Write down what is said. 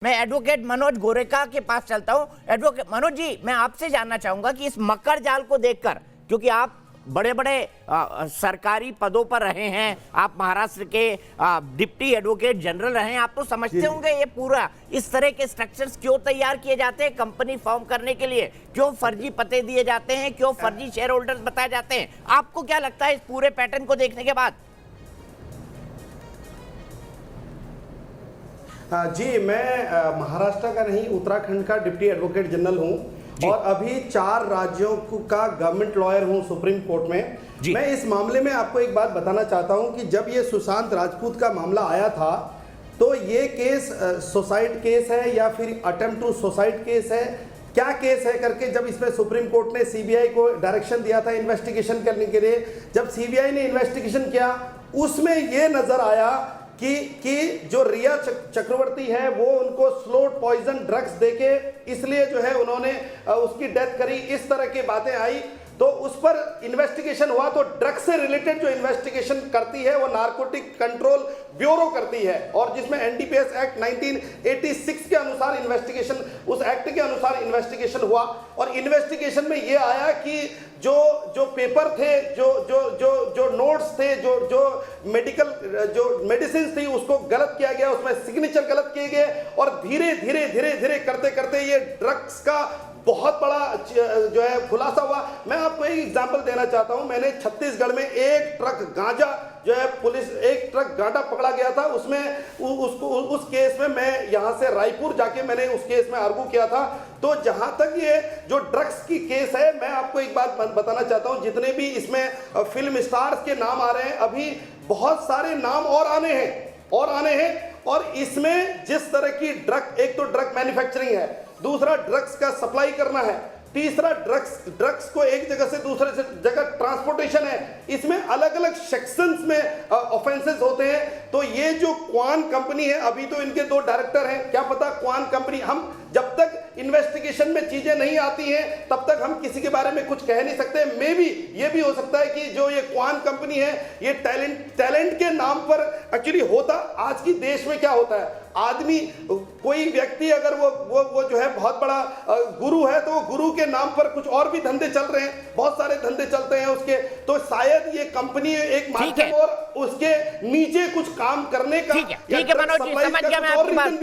मैं एडवोकेट मनोज गोरेका के पास चलता हूं। एडवोकेट मनोज जी, मैं आपसे जानना चाहूंगा कि इस मकर जाल को देखकर, क्योंकि आप बड़े बड़े सरकारी पदों पर रहे हैं, आप महाराष्ट्र के डिप्टी एडवोकेट जनरल रहे हैं, आप तो समझते होंगे ये पूरा इस तरह के स्ट्रक्चर्स क्यों तैयार किए जाते हैं कंपनी फॉर्म करने के लिए, क्यों फर्जी पते दिए जाते हैं, क्यों फर्जी शेयर होल्डर्स बताए जाते हैं। आपको क्या लगता है इस पूरे पैटर्न को देखने के बाद? जी, मैं महाराष्ट्र का नहीं, उत्तराखंड का डिप्टी एडवोकेट जनरल हूं और अभी 4 राज्यों का गवर्नमेंट लॉयर हूं सुप्रीम कोर्ट में। मैं इस मामले में आपको एक बात बताना चाहता हूं कि जब ये सुशांत राजपूत का मामला आया था तो ये केस सुसाइड केस है या फिर अटेम्प्ट टू सुसाइड केस है, क्या केस है करके जब इसमें सुप्रीम कोर्ट ने सीबीआई को डायरेक्शन दिया था इन्वेस्टिगेशन करने के लिए, जब सीबीआई ने इन्वेस्टिगेशन किया उसमें ये नजर आया कि जो रिया चक्रवर्ती है वो उनको स्लो पॉइजन ड्रग्स देके इसलिए जो है उन्होंने उसकी डेथ करी, इस तरह की बातें आई। तो उस पर इन्वेस्टिगेशन हुआ तो ड्रग्स से रिलेटेड जो इन्वेस्टिगेशन करती है वो नारकोटिक कंट्रोल ब्यूरो करती है और जिसमें एनडीपीएस एक्ट 1986 के अनुसार इन्वेस्टिगेशन, उस एक्ट के अनुसार इन्वेस्टिगेशन हुआ और इन्वेस्टिगेशन में ये आया कि जो पेपर थे, जो नोट्स थे, जो मेडिकल जो मेडिसिन थी उसको गलत किया गया, उसमें सिग्नेचर गलत किए गए और धीरे धीरे करते करते ये ड्रग्स का बहुत बड़ा जो है खुलासा हुआ। मैं आपको एक एग्जांपल देना चाहता हूं। मैंने छत्तीसगढ़ में एक ट्रक गांजा जो है पुलिस, एक ट्रक गांजा पकड़ा गया था, उसमें उस केस में मैं यहां से रायपुर जाके मैंने उस केस में आर्गू किया था। तो जहां तक ये जो ड्रग्स की केस है, मैं आपको एक बात बताना चाहता हूं, जितने भी इसमें फिल्म स्टार्स के नाम आ रहे हैं, अभी बहुत सारे नाम और आने हैं और इसमें जिस तरह की ड्रग, एक तो ड्रग मैन्युफैक्चरिंग है, दूसरा ड्रग्स का सप्लाई करना है, तीसरा ड्रग्स को एक जगह से दूसरे जगह ट्रांसपोर्टेशन है, इसमें अलग अलग सेक्शंस में ऑफेंसेस होते हैं। तो ये जो क्वान कंपनी है, अभी तो इनके 2 डायरेक्टर हैं, क्या पता क्वान कंपनी, हम जब तक इन्वेस्टिगेशन में चीजें नहीं आती हैं तब तक हम किसी के बारे में कुछ कह नहीं सकते। मे भी ये भी हो सकता है कि जो ये क्वान कंपनी है ये टैलेंट के नाम पर एक्चुअली होता, आज की देश में क्या होता है, आदमी, कोई व्यक्ति अगर वो जो है बहुत बड़ा गुरु है तो वो गुरु के नाम पर कुछ और भी धंधे चल रहे हैं, बहुत सारे धंधे चलते हैं उसके, तो शायद ये कंपनी एक माध्यम और उसके नीचे कुछ काम करने का, ठीक है मनोज जी, समझ गया मैं आपकी बात।